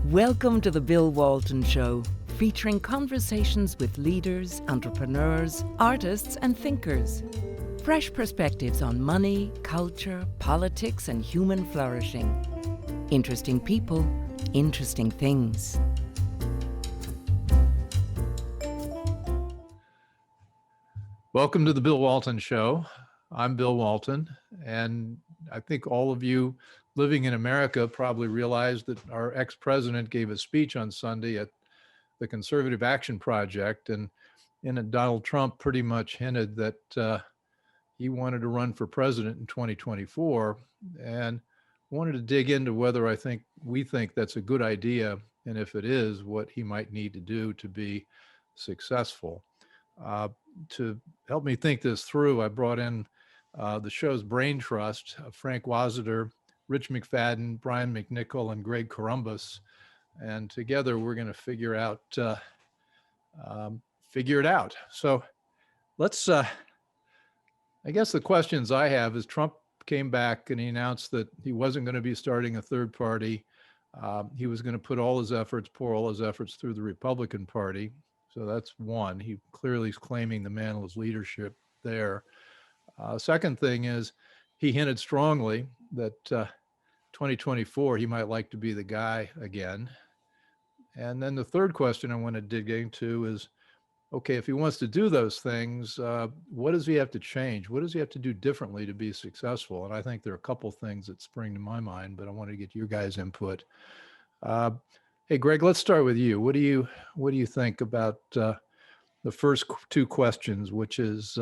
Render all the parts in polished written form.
Welcome to the Bill Walton Show, featuring conversations with leaders, entrepreneurs, artists, and thinkers. Fresh perspectives on money, culture, politics, and human flourishing. Interesting people, interesting things. Welcome to the Bill Walton Show. I'm Bill Walton, and I think all of you living in America probably realize that our ex-president gave a speech on Sunday at the Conservative Action Project, and in it, Donald Trump pretty much hinted that he wanted to run for president in 2024, and wanted to dig into whether we think that's a good idea, and if it is, what he might need to do to be successful. To help me think this through, I brought in the show's brain trust, Frank Wasiter, Rich McFadden, Brian McNichol, and Greg Columbus. And together we're going to figure it out. So let's, I guess the questions I have is Trump came back and he announced that he wasn't going to be starting a third party. He was going to pour all his efforts through the Republican Party. So that's one. He clearly is claiming the mantle of leadership there. Second thing is he hinted strongly that 2024, he might like to be the guy again. And then the third question I want to dig into is, okay, if he wants to do those things, what does he have to change? What does he have to do differently to be successful? And I think there are a couple things that spring to my mind, but I want to get your guys' input. Hey, Greg, let's start with you. What do you think about the first two questions, which is,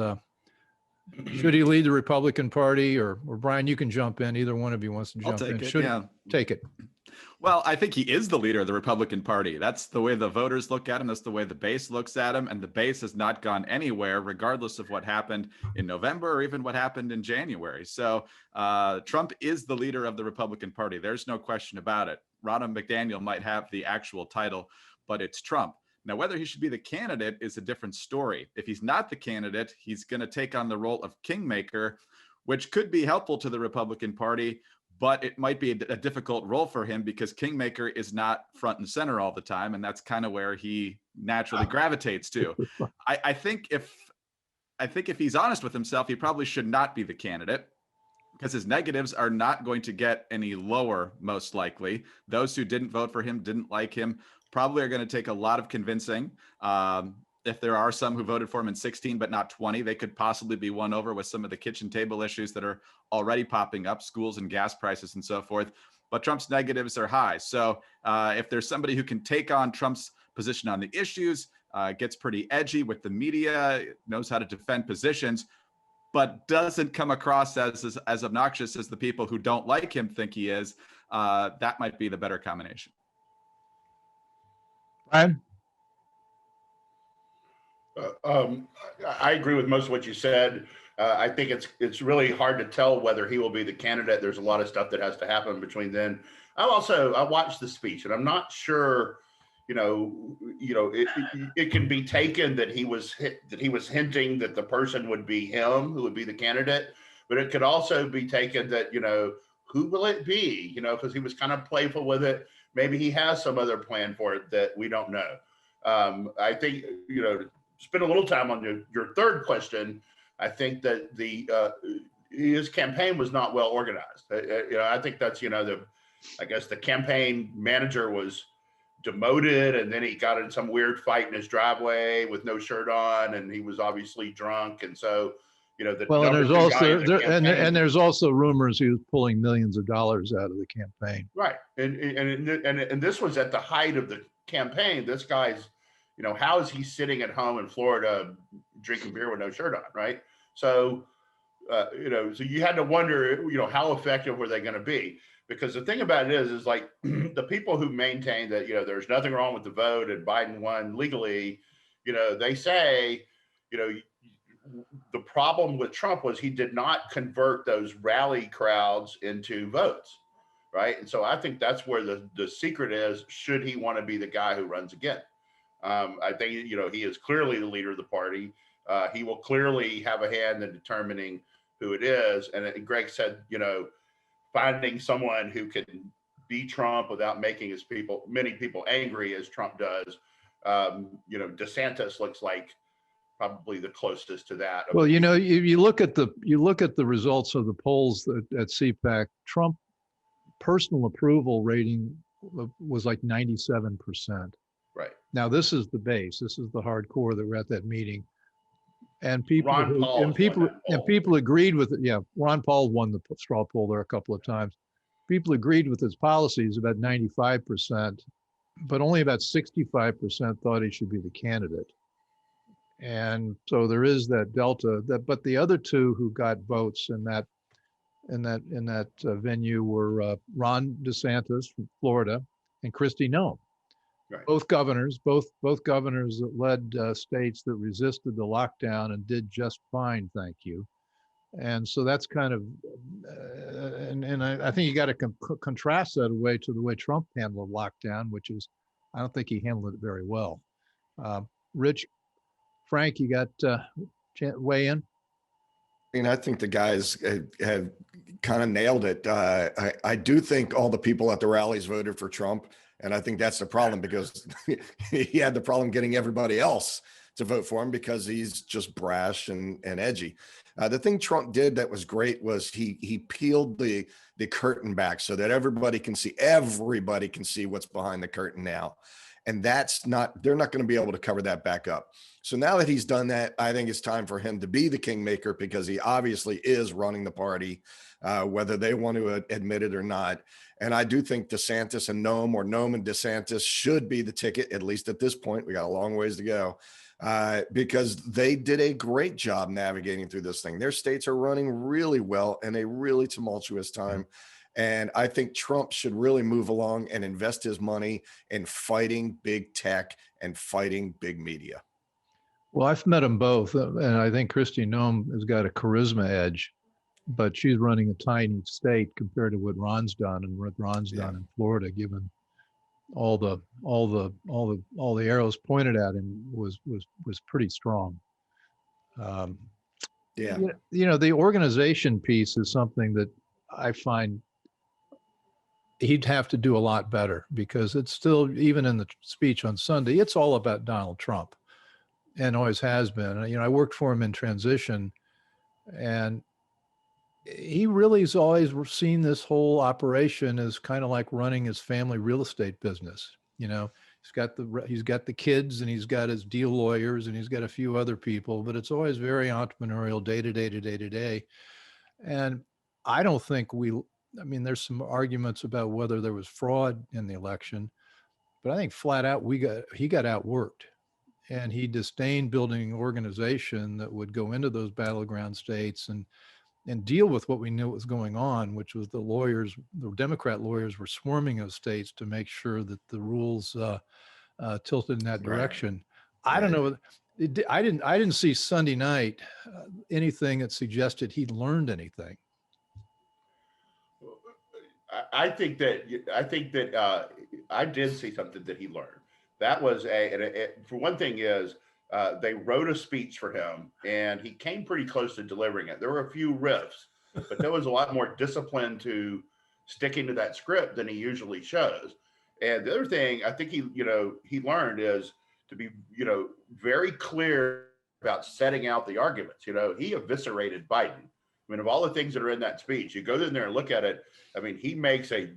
should he lead the Republican Party, or Brian, you can jump in. Either one of you wants to jump in. Take it. Well, I think he is the leader of the Republican Party. That's the way the voters look at him. That's the way the base looks at him. And the base has not gone anywhere, regardless of what happened in November or even what happened in January. So Trump is the leader of the Republican Party. There's no question about it. Ronna McDaniel might have the actual title, but it's Trump. Now, whether he should be the candidate is a different story. If he's not the candidate, he's going to take on the role of kingmaker, which could be helpful to the Republican Party, but it might be a difficult role for him because kingmaker is not front and center all the time, and that's kind of where he naturally gravitates to. I think if he's honest with himself, he probably should not be the candidate, because his negatives are not going to get any lower, most likely. Those who didn't vote for him, didn't like him, probably are going to take a lot of convincing. If there are some who voted for him in 16, but not 20, they could possibly be won over with some of the kitchen table issues that are already popping up, schools and gas prices and so forth. But Trump's negatives are high. So if there's somebody who can take on Trump's position on the issues, gets pretty edgy with the media, knows how to defend positions, but doesn't come across as obnoxious as the people who don't like him think he is, that might be the better combination. Brian? I agree with most of what you said. I think it's really hard to tell whether he will be the candidate. There's a lot of stuff that has to happen between then. I watched the speech, and I'm not sure, it can be taken that he was hinting that the person would be him who would be the candidate, but it could also be taken that, who will it be? Because he was kind of playful with it. Maybe he has some other plan for it that we don't know. I think, spend a little time on your third question. I think that his campaign was not well organized. I think that's, I guess the campaign manager was demoted, and then he got in some weird fight in his driveway with no shirt on, and he was obviously drunk. And so, and there's also rumors he was pulling millions of dollars out of the campaign. Right. And this was at the height of the campaign. This guy's, how is he sitting at home in Florida drinking beer with no shirt on, right? So, so you had to wonder, how effective were they going to be? Because the thing about it is like the people who maintain that, there's nothing wrong with the vote and Biden won legally, they say, the problem with Trump was he did not convert those rally crowds into votes, right? And so I think that's where the secret is, should he want to be the guy who runs again. I think, he is clearly the leader of the party. He will clearly have a hand in determining who it is. And Greg said, finding someone who can be Trump without making many people angry as Trump does. DeSantis looks like probably the closest to that. Well, you look at the results of the polls at CPAC. Trump personal approval rating was like 97%. Right. Now this is the base. This is the hardcore that were at that meeting, and people agreed with it. Yeah, Ron Paul won the straw poll there a couple of times. People agreed with his policies about 95%, but only about 65% thought he should be the candidate. And so there is that delta. But the other two who got votes in that venue were Ron DeSantis from Florida and Kristi Noem. Right. Both governors that led states that resisted the lockdown and did just fine, thank you. And so that's kind of, and I think you got to contrast that away to the way Trump handled lockdown, which is, I don't think he handled it very well. Rich, Frank, you got weigh in? I mean, I think the guys have kind of nailed it. I do think all the people at the rallies voted for Trump. And I think that's the problem, because he had the problem getting everybody else to vote for him because he's just brash and edgy. The thing Trump did that was great was he peeled the curtain back so that everybody can see what's behind the curtain now. And they're not going to be able to cover that back up. So now that he's done that, I think it's time for him to be the kingmaker, because he obviously is running the party, whether they want to admit it or not. And I do think DeSantis and Noem, or Noem and DeSantis, should be the ticket, at least at this point. We got a long ways to go, because they did a great job navigating through this thing. Their states are running really well in a really tumultuous time. And I think Trump should really move along and invest his money in fighting big tech and fighting big media. Well, I've met them both, and I think Kristi Noem has got a charisma edge, but she's running a tiny state compared to what Ron's done and what Ron's done in Florida, given all the arrows pointed at him was pretty strong. The organization piece is something that I find he'd have to do a lot better, because it's still, even in the speech on Sunday, it's all about Donald Trump, and always has been. I worked for him in transition, and he really has always seen this whole operation as kind of like running his family real estate business. He's got the kids, and he's got his deal lawyers, and he's got a few other people, but it's always very entrepreneurial, day to day. And I don't think there's some arguments about whether there was fraud in the election, but I think flat out he got outworked, and he disdained building an organization that would go into those battleground states and deal with what we knew was going on, which was the Democrat lawyers were swarming those states to make sure that the rules tilted in that direction. Right. I don't know. I didn't see Sunday night anything that suggested he'd learned anything. I think that I did see something that he learned. That was for one thing is they wrote a speech for him, and he came pretty close to delivering it. There were a few riffs, but there was a lot more discipline to sticking to that script than he usually shows. And the other thing I think he learned is to be very clear about setting out the arguments. He eviscerated Biden. I mean, of all the things that are in that speech, you go in there and look at it. I mean, he makes a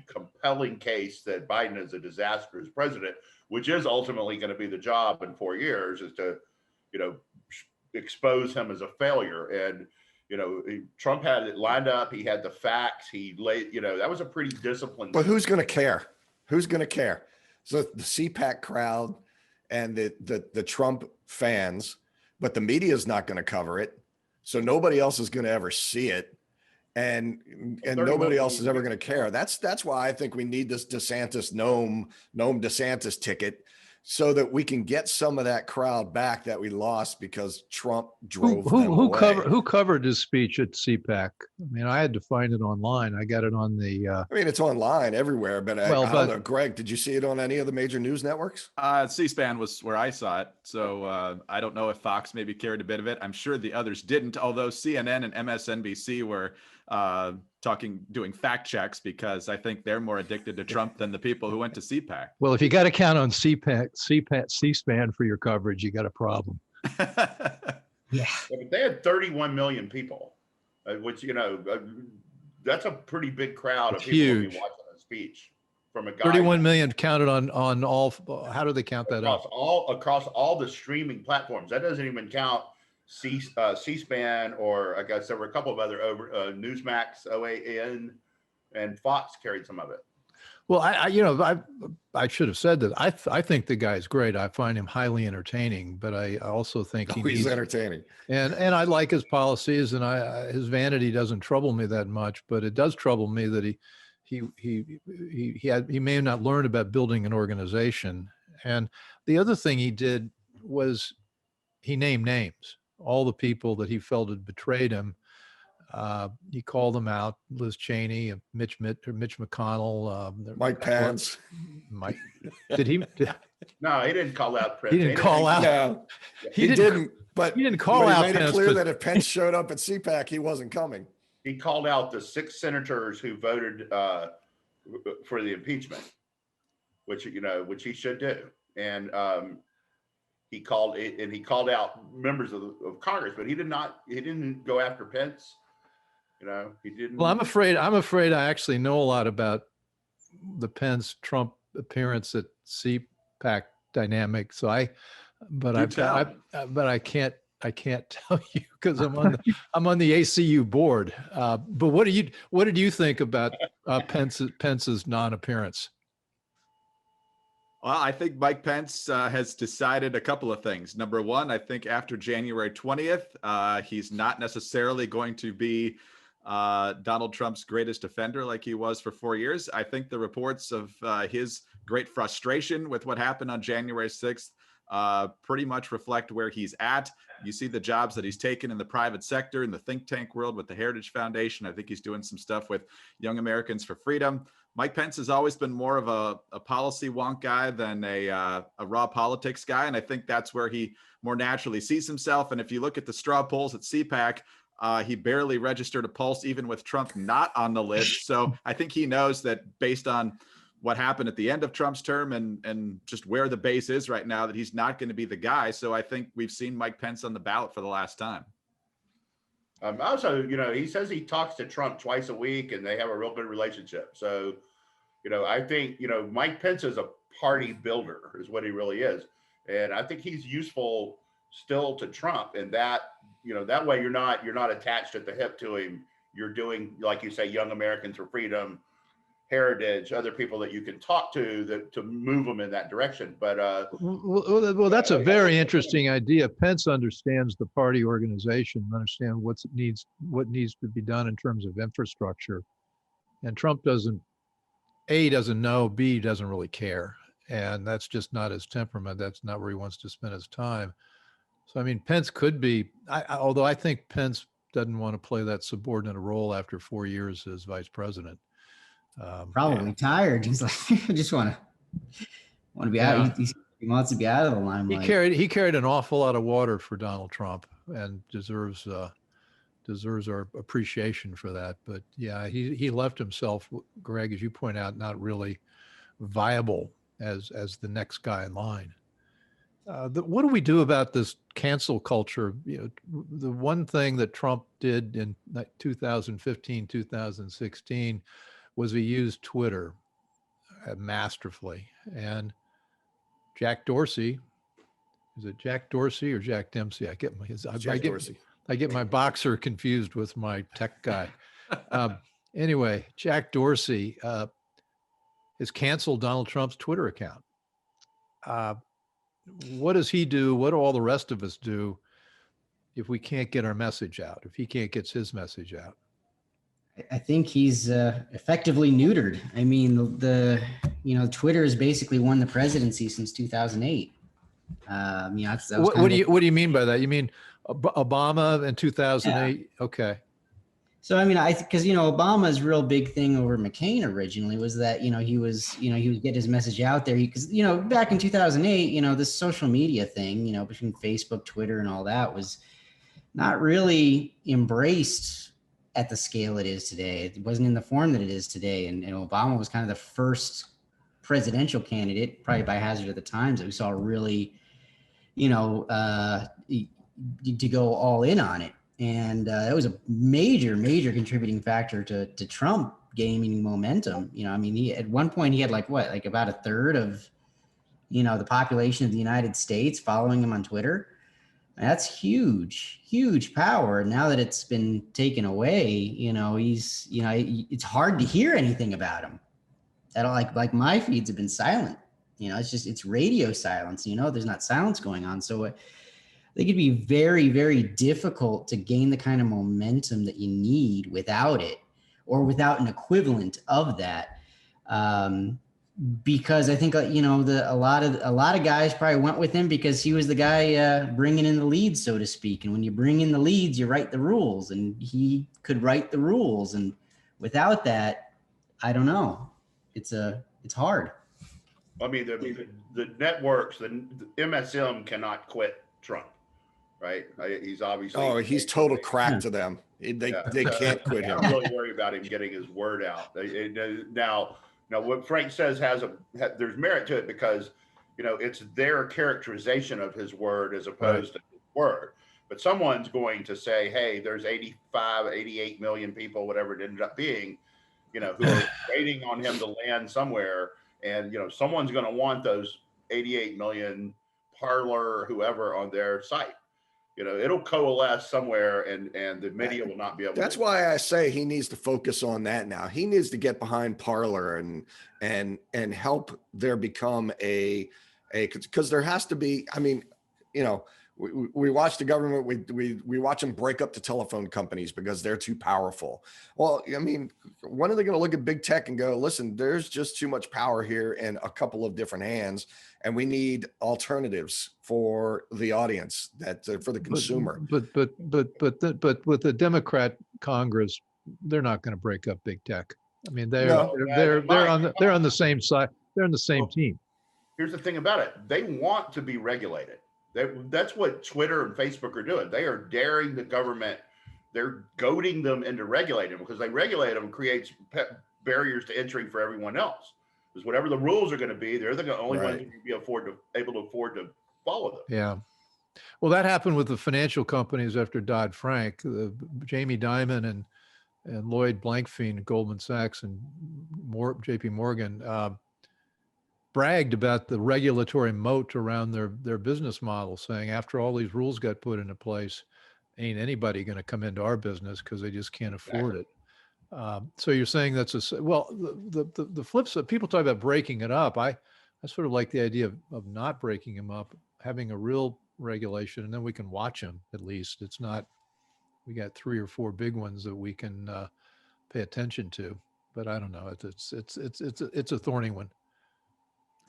compelling case that Biden is a disastrous president, which is ultimately going to be the job in 4 years, is to, expose him as a failure. And, Trump had it lined up. He had the facts. He laid, that was a pretty disciplined. But who's going to care? Who's going to care? So the CPAC crowd and the Trump fans, but the media is not going to cover it. So nobody else is going to ever see it. And nobody else is ever going to care. That's why I think we need this Noem DeSantis ticket, so that we can get some of that crowd back that we lost because Trump drove them away. Who covered his speech at CPAC? I mean, I had to find it online. I got it on the. I mean, it's online everywhere. But I don't know, Greg, did you see it on any of the major news networks? C-SPAN was where I saw it. So I don't know if Fox maybe carried a bit of it. I'm sure the others didn't. Although CNN and MSNBC were doing fact checks, because I think they're more addicted to Trump than the people who went to CPAC. Well, if you got to count on C-SPAN for your coverage, you got a problem. Yeah. But they had 31 million people, which, that's a pretty big crowd It's of people who huge. be watching a speech from a guy. 31 million counted on all. How do they count that across up? across all the streaming platforms. That doesn't even count C-SPAN, or I guess there were a couple of other Newsmax, OAN, and Fox carried some of it. Well, I should have said that. I think the guy's great. I find him highly entertaining, but I also think He's entertaining. And I like his policies, and his vanity doesn't trouble me that much, but it does trouble me that he may have not learned about building an organization. And the other thing he did was he named names, all the people that he felt had betrayed him. He called them out: Liz Cheney, Mitch McConnell, Mike Pence. Mike, did he? No, he didn't call out. He didn't call out. No, He didn't. But he didn't call out. He made it Pence, clear but- that if Pence showed up at CPAC, he wasn't coming. He called out the 6 senators who voted for the impeachment, which he should do, and he called out members of Congress, but he didn't go after Pence. He didn't. Well, I'm afraid I actually know a lot about the Pence-Trump appearance at CPAC dynamic. So I can't tell you because I'm on the ACU board. But what did you think about Pence's non-appearance? Well, I think Mike Pence has decided a couple of things. Number one, I think after January 20th, he's not necessarily going to be Donald Trump's greatest defender like he was for 4 years. I think the reports of his great frustration with what happened on January 6th pretty much reflect where he's at. You see the jobs that he's taken in the private sector, in the think tank world with the Heritage Foundation. I think he's doing some stuff with Young Americans for Freedom. Mike Pence has always been more of a policy wonk guy than a raw politics guy. And I think that's where he more naturally sees himself. And if you look at the straw polls at CPAC, he barely registered a pulse, even with Trump not on the list. So I think he knows that based on what happened at the end of Trump's term and just where the base is right now, that he's not going to be the guy. So I think we've seen Mike Pence on the ballot for the last time. Also, he says he talks to Trump twice a week and they have a real good relationship. So, I think, Mike Pence is a party builder is what he really is. And I think he's useful still to Trump, and that, that way you're not attached at the hip to him. You're doing, like you say, Young Americans for Freedom, Heritage, other people that you can talk to move them in that direction. But well, that's a very interesting idea. Pence understands the party organization, understands what needs to be done in terms of infrastructure, and Trump doesn't know, B, doesn't really care, and that's just not his temperament. That's not where he wants to spend his time. So I mean, Pence could be, although I think Pence doesn't want to play that subordinate role after 4 years as vice president. Probably tired. He's like, I just want to be out. He wants to be out of the limelight. He carried an awful lot of water for Donald Trump and deserves our appreciation for that. But yeah, he left himself, Greg, as you point out, not really viable as the next guy in line. What do we do about this cancel culture? The one thing that Trump did in 2015, 2016 was he used Twitter masterfully. And Jack Dorsey, is it Jack Dorsey or Jack Dempsey? I get my boxer confused with my tech guy. Anyway, Jack Dorsey has canceled Donald Trump's Twitter account. What does he do? What do all the rest of us do if we can't get our message out, if he can't get his message out? I think he's effectively neutered. I mean, Twitter has basically won the presidency since 2008. What do you mean by that? You mean Obama in 2008? Yeah. Okay. So I mean, because Obama's real big thing over McCain originally was that he would get his message out there because back in 2008 this social media thing between Facebook, Twitter, and all that was not really embraced at the scale it is today. It wasn't in the form that it is today. And Obama was kind of the first presidential candidate, probably by hazard of the times, that we saw really, to go all in on it. And that was a major contributing factor to Trump gaining momentum. He at one point he had like about a third of, the population of the United States following him on Twitter. And that's huge power. Now that it's been taken away, it's hard to hear anything about him. That like my feeds have been silent. It's radio silence. There's not silence going on. So I think it'd be very, very difficult to gain the kind of momentum that you need without it, or without an equivalent of that. Because I think a lot of guys probably went with him because he was the guy bringing in the leads, so to speak. And when you bring in the leads, you write the rules, and he could write the rules. And without that, I don't know. It's hard. I mean, the networks, the MSM cannot quit Trump, right? He's obviously. He's total crack to them. They can't quit him. I'm really worried about him getting his word out. Now, what Frank says there's merit to it because, it's their characterization of his word as opposed to his word. But someone's going to say, hey, there's 88 million people, whatever it ended up being, who are waiting on him to land somewhere. And, someone's going to want those 88 million Parler or whoever on their site. It'll coalesce somewhere and the media will not be able That's why I say he needs to focus on that now. He needs to get behind Parler and help there become because there has to be, we watch the government, we watch them break up the telephone companies because they're too powerful. Well, when are they going to look at big tech and go, listen, there's just too much power here in a couple of different hands, and we need alternatives for the audience, for the consumer. But with the Democrat Congress, they're not going to break up big tech. They're on the same side. They're on the same team. Here's the thing about it. They want to be regulated. That's what Twitter and Facebook are doing. They are daring the government. They're goading them into regulating them because they regulate them creates barriers to entry for everyone else. Because whatever the rules are going to be, they're the only ones who can be able to afford to follow them. Yeah. Well, that happened with the financial companies after Dodd-Frank. Jamie Dimon and Lloyd Blankfein, Goldman Sachs, and JP Morgan bragged about the regulatory moat around their business model, saying after all these rules got put into place, ain't anybody going to come into our business because they just can't afford it. So you're saying that's the flip side. People talk about breaking it up. I sort of like the idea of not breaking them up, having a real regulation, and then we can watch them at least. It's not, we got 3 or 4 big ones that we can pay attention to, but I don't know. It's a thorny one.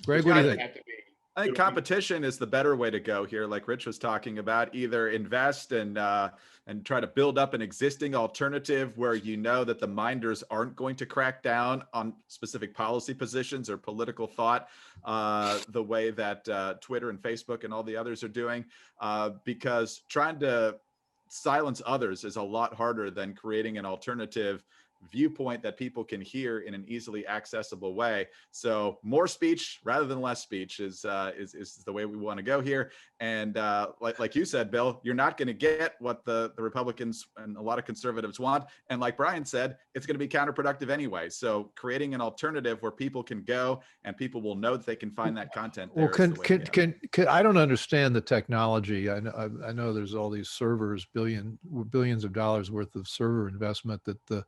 Greg, what do you think? I think competition is the better way to go here. Like Rich was talking about, either invest and try to build up an existing alternative where that the minders aren't going to crack down on specific policy positions or political thought the way that Twitter and Facebook and all the others are doing, because trying to silence others is a lot harder than creating an alternative viewpoint that people can hear in an easily accessible way. So more speech rather than less speech is the way we want to go here. And like you said, Bill, you're not going to get what the Republicans and a lot of conservatives want. And like Brian said, it's going to be counterproductive anyway. So creating an alternative where people can go and people will know that they can find that content there. Well, I don't understand the technology. I know there's all these servers, billions of dollars worth of server investment that the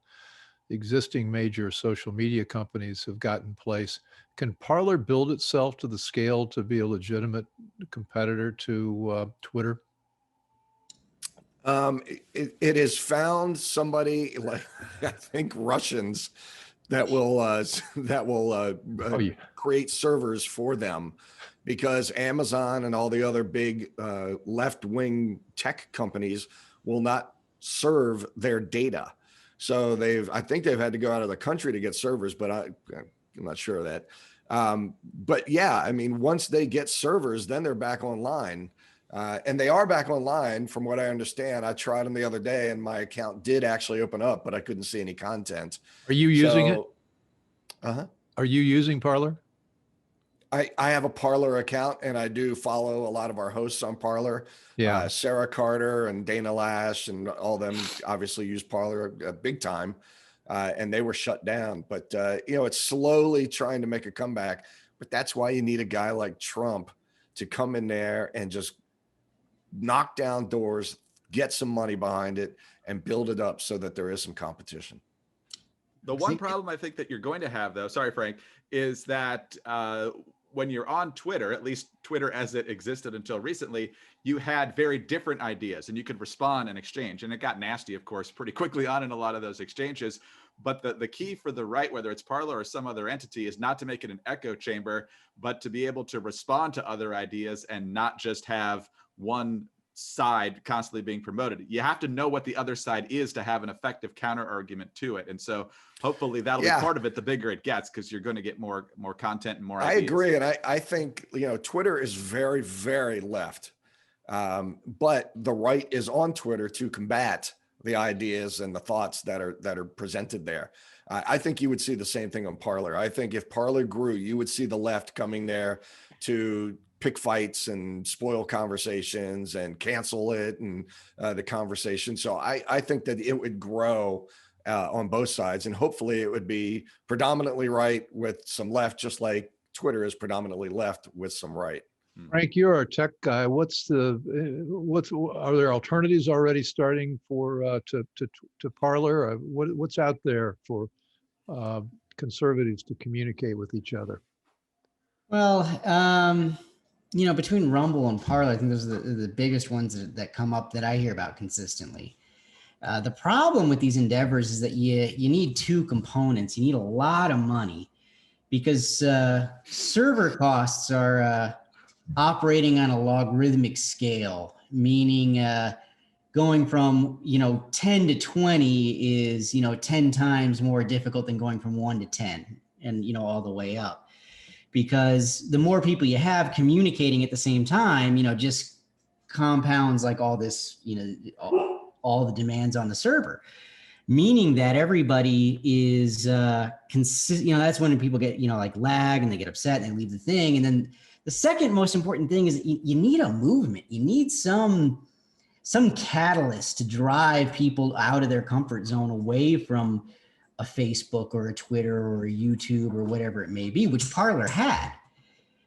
existing major social media companies have got in place. Can Parler build itself to the scale to be a legitimate competitor to Twitter? It has found somebody, like I think Russians, that will create servers for them, because Amazon and all the other big left-wing tech companies will not serve their data. So I think they've had to go out of the country to get servers, but I'm not sure of that. But yeah, once they get servers, then they're back online. And they are back online from what I understand. I tried them the other day and my account did actually open up, but I couldn't see any content. Are you using it? Uh-huh. Are you using Parler? I have a Parler account and I do follow a lot of our hosts on Parler. Yeah. Sarah Carter and Dana Lash and all them obviously use Parler big time. And they were shut down, but it's slowly trying to make a comeback. But that's why you need a guy like Trump to come in there and just knock down doors, get some money behind it, and build it up so that there is some competition. The one problem I think that you're going to have, though, sorry, Frank, is that when you're on Twitter, at least Twitter as it existed until recently, you had very different ideas and you could respond and exchange. And it got nasty, of course, pretty quickly on in a lot of those exchanges. But the key for the right, whether it's Parler or some other entity, is not to make it an echo chamber, but to be able to respond to other ideas and not just have one side constantly being promoted. You have to know what the other side is to have an effective counter argument to it. And so hopefully that'll be part of it the bigger it gets, because you're going to get more content and more ideas. I agree. And I think, Twitter is very, very left. But the right is on Twitter to combat the ideas and the thoughts that are presented there. I think you would see the same thing on Parler. I think if Parler grew, you would see the left coming there to pick fights and spoil conversations and cancel it and the conversation. So I think that it would grow on both sides, and hopefully it would be predominantly right with some left, just like Twitter is predominantly left with some right. Frank, you're our tech guy. Are there alternatives already starting for to Parler? What's out there for conservatives to communicate with each other? Well, between Rumble and Parler, I think those are the biggest ones that come up that I hear about consistently. The problem with these endeavors is that you need two components. You need a lot of money because server costs are operating on a logarithmic scale, meaning going from 10 to 20 is 10 times more difficult than going from 1 to 10 and all the way up, because the more people you have communicating at the same time just compounds like all this all the demands on the server, meaning that everybody is that's when people get like lag and they get upset and they leave the thing. And then the second most important thing is that you need a movement. You need some catalyst to drive people out of their comfort zone, away from a Facebook or a Twitter or a YouTube or whatever it may be, which Parler had.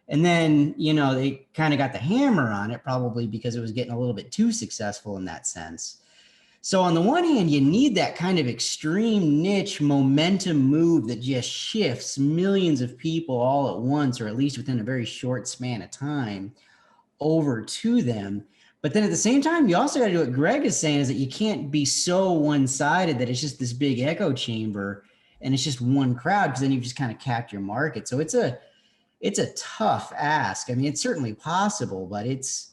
And then, they kind of got the hammer on it, probably because it was getting a little bit too successful in that sense. So on the one hand, you need that kind of extreme niche momentum move that just shifts millions of people all at once, or at least within a very short span of time, over to them. But then at the same time, you also got to do what Greg is saying, is that you can't be so one-sided that it's just this big echo chamber and it's just one crowd, because then you've just kind of capped your market. So it's a tough ask. I mean, it's certainly possible, but it's,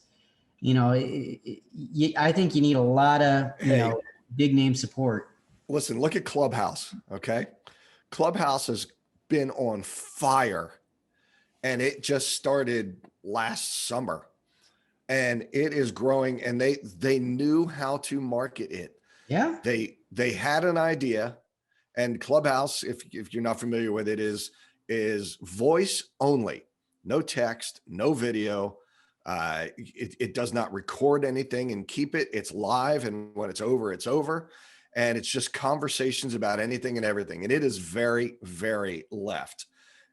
I think you need a lot of, big name support. Listen, look at Clubhouse. Okay. Clubhouse has been on fire, and it just started last summer, and it is growing, and they knew how to market it. Yeah. They had an idea, and Clubhouse, if you're not familiar with it, is voice only, no text, no video. It does not record anything and keep it. It's live, and when it's over, it's over. And it's just conversations about anything and everything. And it is very, very left.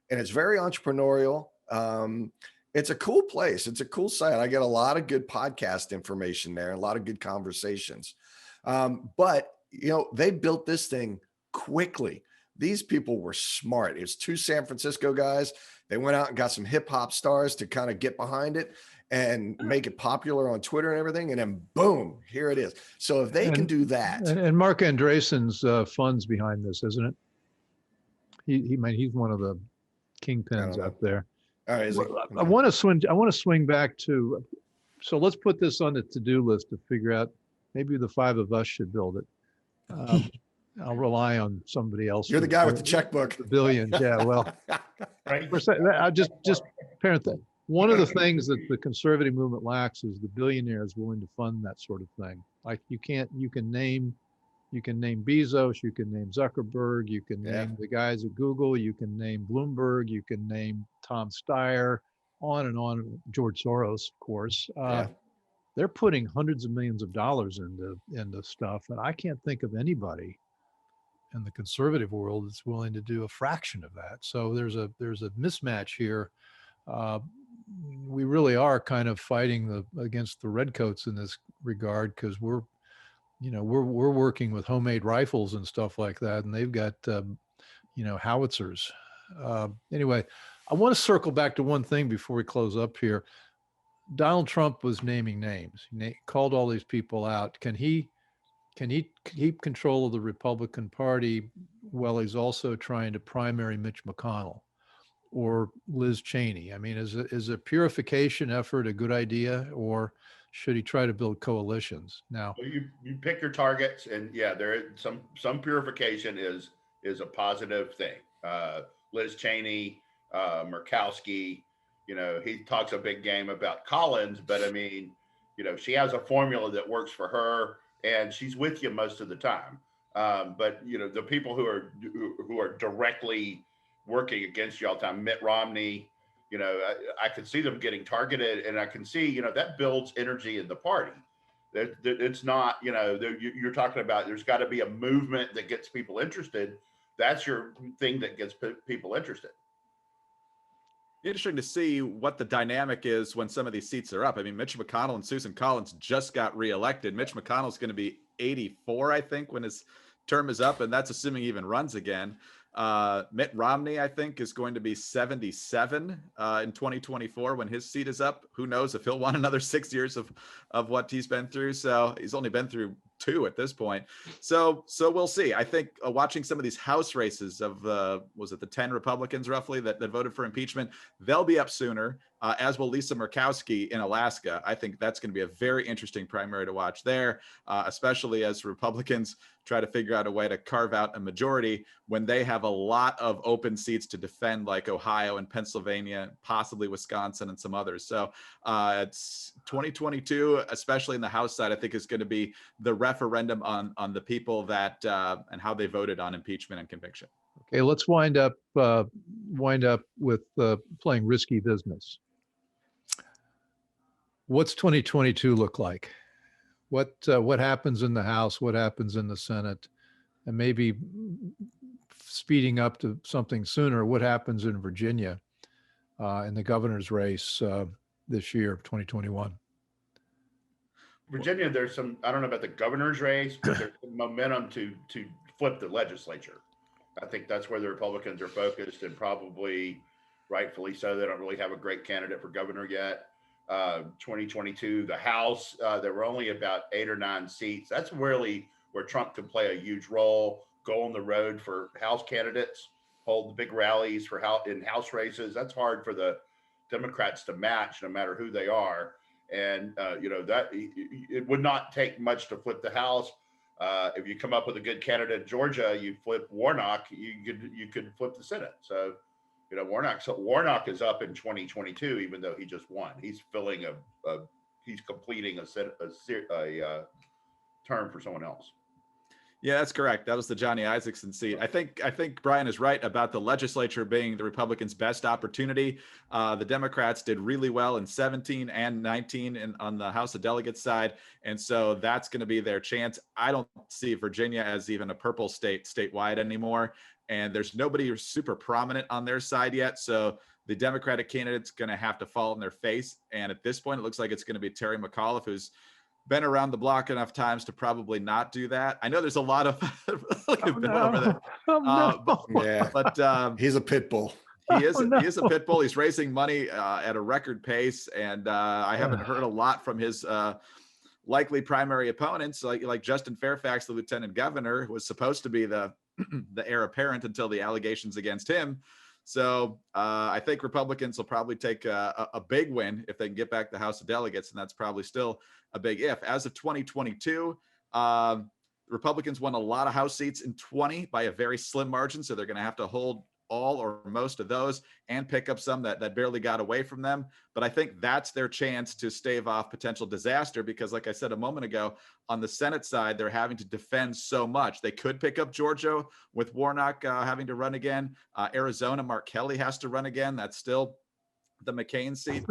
And it's very entrepreneurial. It's a cool place. It's a cool site. I get a lot of good podcast information there, a lot of good conversations. But they built this thing quickly. These people were smart. It was two San Francisco guys. They went out and got some hip hop stars to kind of get behind it and make it popular on Twitter and everything. And then boom, here it is. So if they can do that. And Mark Andreessen's funds behind this, isn't it? He's one of the kingpins out there. All right. I want to swing back to, so let's put this on the to-do list to figure out, maybe the five of us should build it. I'll rely on somebody else. You're the guy with the checkbook. The billions. Yeah. Well, Right. I'll just parent that. one of the things that the conservative movement lacks is the billionaires willing to fund that sort of thing. Like you can name Bezos, you can name Zuckerberg, you can Yeah. name the guys at Google, you can name Bloomberg, you can name Tom Steyer, on, George Soros, of course. Yeah. They're putting hundreds of millions of dollars into stuff, and I can't think of anybody in the conservative world that's willing to do a fraction of that. So there's a mismatch here. We really are kind of fighting against the redcoats in this regard, because we're working with homemade rifles and stuff like that, and they've got howitzers. Anyway, I want to circle back to one thing before we close up here. Donald Trump was naming names. He called all these people out. Can he keep control of the Republican Party while he's also trying to primary Mitch McConnell or Liz Cheney? I mean, is a purification effort a good idea, or should he try to build coalitions now? Well, you pick your targets, and yeah, there is some purification is a positive thing. Liz Cheney, Murkowski, he talks a big game about Collins, but I mean, she has a formula that works for her, and she's with you most of the time. But the people who are directly working against you all the time, Mitt Romney, I can see them getting targeted, and I can see, that builds energy in the party. It's not, you're talking about, there's got to be a movement that gets people interested. That's your thing that gets people interested. Interesting to see what the dynamic is when some of these seats are up. I mean, Mitch McConnell and Susan Collins just got reelected. Mitch McConnell's going to be 84, I think, when his term is up, and that's assuming he even runs again. Mitt Romney, I think, is going to be 77 in 2024 when his seat is up. Who knows if he'll want another 6 years of what he's been through. So he's only been through 2 at this point. So we'll see. I think watching some of these House races of was it the 10 Republicans roughly that voted for impeachment, they'll be up sooner, as will Lisa Murkowski in Alaska. I think that's going to be a very interesting primary to watch there, especially as Republicans try to figure out a way to carve out a majority when they have a lot of open seats to defend, like Ohio and Pennsylvania, possibly Wisconsin and some others. So it's 2022, especially in the House side, I think is going to be the referendum on the people that and how they voted on impeachment and conviction. Okay, let's wind up with playing risky business. What's 2022 look like? What happens in the House? What happens in the Senate? And maybe speeding up to something sooner, what happens in Virginia in the governor's race this year, 2021? Virginia, there's some, I don't know about the governor's race, but there's some momentum to flip the legislature. I think that's where the Republicans are focused, and probably rightfully so. They don't really have a great candidate for governor yet. 2022, the House, there were only about 8 or 9 seats. That's really where Trump can play a huge role, go on the road for House candidates, hold the big rallies for in House races. That's hard for the Democrats to match, no matter who they are. And, that it would not take much to flip the House. If you come up with a good candidate in Georgia, you flip Warnock, you could flip the Senate. So, Warnock is up in 2022, even though he just won. He's filling he's completing a term for someone else. Yeah, that's correct. That was the Johnny Isakson seat. I think Brian is right about the legislature being the Republicans' best opportunity. The Democrats did really well in 17 and 19 on the House of Delegates side, and so that's going to be their chance. I don't see Virginia as even a purple state statewide anymore, and there's nobody super prominent on their side yet. So the Democratic candidate's going to have to fall on their face, and at this point, it looks like it's going to be Terry McAuliffe, who's been around the block enough times to probably not do that. I know there's a lot of over there. But he's a pit bull. He is a pit bull. He's raising money at a record pace, and I haven't heard a lot from his likely primary opponents, like Justin Fairfax, the lieutenant governor, who was supposed to be the heir apparent until the allegations against him. So I think Republicans will probably take a big win if they can get back the House of Delegates, and that's probably still a big if. As of 2022, Republicans won a lot of House seats in 20 by a very slim margin, so they're going to have to hold all or most of those and pick up some that barely got away from them. But I think that's their chance to stave off potential disaster, because like I said a moment ago, on the Senate side, they're having to defend so much. They could pick up Georgia with Warnock having to run again. Arizona, Mark Kelly has to run again. That's still the McCain seat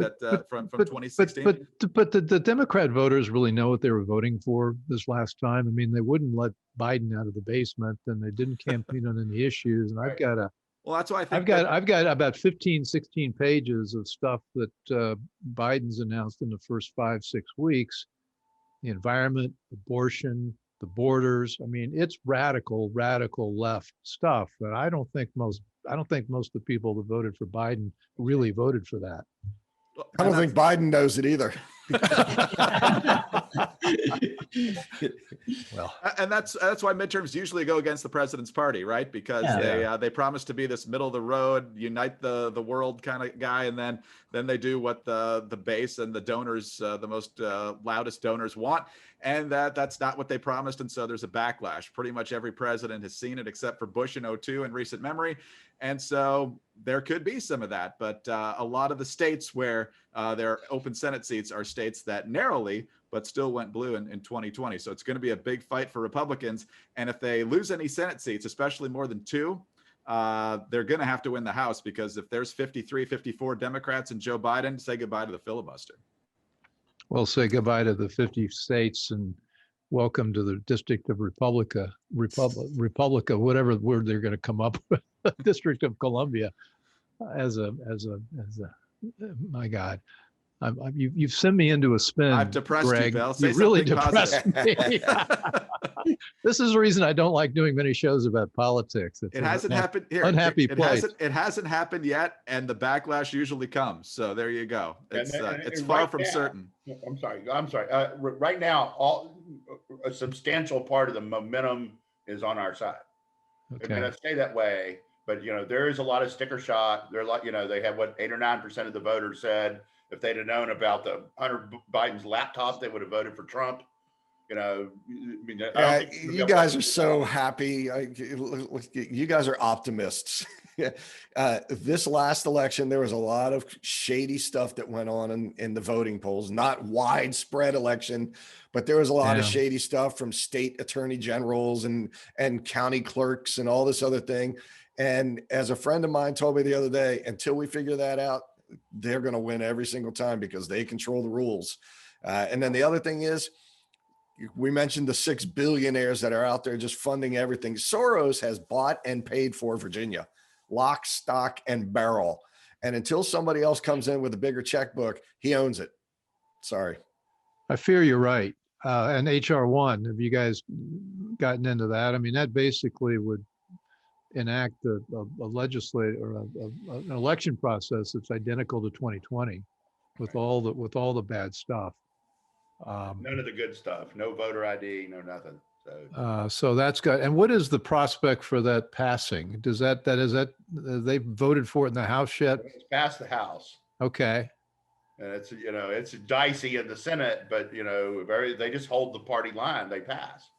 from 2016. But the Democrat voters really know what they were voting for this last time. I mean, they wouldn't let Biden out of the basement, and they didn't campaign on any issues. And Right. Well, that's why I think I've got about 15, 16 pages of stuff that Biden's announced in the first 5-6 weeks: the environment, abortion, the borders. I mean, it's radical left stuff. But I don't think most of the people that voted for Biden really voted for that. I don't think Biden knows it either. Well, and that's why midterms usually go against the president's party, right? Because they promise to be this middle of the road, unite the world kind of guy, and then they do what the base and the donors, the most loudest donors want, and that's not what they promised. And so there's a backlash. Pretty much every president has seen it, except for Bush in 2002 in recent memory. And so there could be some of that, but a lot of the states where there are open Senate seats are states that narrowly but still went blue in 2020. So it's going to be a big fight for Republicans. And if they lose any Senate seats, especially more than 2, they're going to have to win the House, because if there's 53, 54 Democrats and Joe Biden, say goodbye to the filibuster. well, say goodbye to the 50 states and welcome to the District of Republica, whatever word they're going to come up with, District of Columbia, as a my God. You've sent me into a spin. I've depressed Greg. you, Bill. Say You really something depressed me. This is the reason I don't like doing many shows about politics. It's It hasn't happened here. Unhappy it place. hasn't happened yet, and the backlash usually comes. So there you go. It's And far right from now- certain. I'm sorry. Right now, a substantial part of the momentum is on our side. It may Okay. not stay that way, but there is a lot of sticker shock. They're like, they have what 8 or 9% of the voters said if they'd have known about the Hunter Biden's laptop, they would have voted for Trump. I mean, I don't think You guys are so happy. You guys are optimists. This last election, there was a lot of shady stuff that went on in the voting polls. Not widespread election, but there was a lot of shady stuff from state attorney generals and county clerks and all this other thing. And as a friend of mine told me the other day, until we figure that out, they're going to win every single time because they control the rules. And then the other thing is, we mentioned the 6 billionaires that are out there just funding everything. Soros has bought and paid for Virginia, lock, stock, and barrel. And until somebody else comes in with a bigger checkbook, he owns it. Sorry. I fear you're right. And HR1, have you guys gotten into that? I mean, that basically would enact a legislative or an election process that's identical to 2020 with all the bad stuff. none of the good stuff. No voter ID, no nothing. So that's good. And what is the prospect for that passing? They voted for it in the House yet? It's passed the House. Okay. And it's dicey in the Senate, but they just hold the party line. They pass.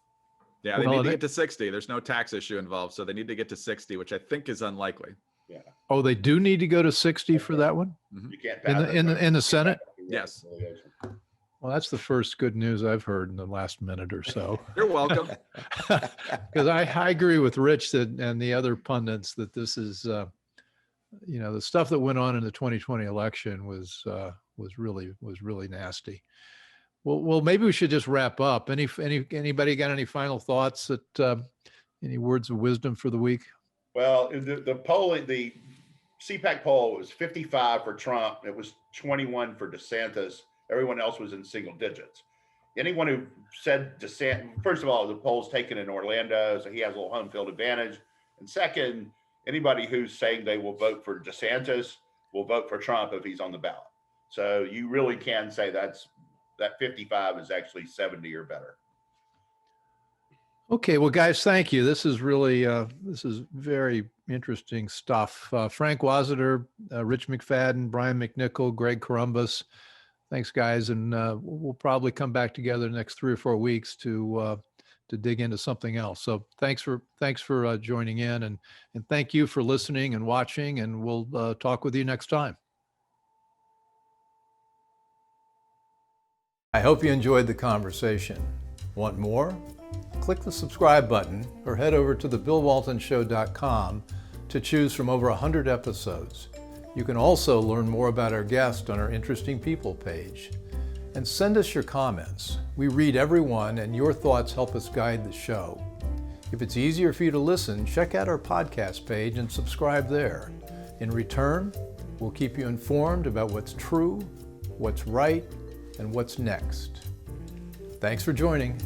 Yeah, they need to get to 60. There's no tax issue involved, so they need to get to 60, which I think is unlikely. Yeah. Oh, they do need to go to 60 for that one? You can't pass In the Senate? Yes. Well, that's the first good news I've heard in the last minute or so. You're welcome. Because I agree with Rich and the other pundits that this is, the stuff that went on in the 2020 election was really nasty. Well, maybe we should just wrap up. Anybody got any final thoughts? Any words of wisdom for the week? Well, the polling, the CPAC poll was 55 for Trump. It was 21 for DeSantis. Everyone else was in single digits. Anyone who said DeSantis, first of all, the poll's taken in Orlando, so he has a little home field advantage. And second, anybody who's saying they will vote for DeSantis will vote for Trump if he's on the ballot. So you really can say that 55 is actually 70 or better. Okay, well, guys, thank you. This is really this is very interesting stuff. Frank Wasiter, Rich McFadden, Brian McNichol, Greg Columbus. Thanks, guys, and we'll probably come back together the next 3 or 4 weeks to dig into something else. So thanks for joining in, and thank you for listening and watching, and we'll talk with you next time. I hope you enjoyed the conversation. Want more? Click the subscribe button or head over to thebillwaltonshow.com to choose from over 100 episodes. You can also learn more about our guest on our Interesting People page. And send us your comments. We read every one, and your thoughts help us guide the show. If it's easier for you to listen, check out our podcast page and subscribe there. In return, we'll keep you informed about what's true, what's right, and what's next. Thanks for joining.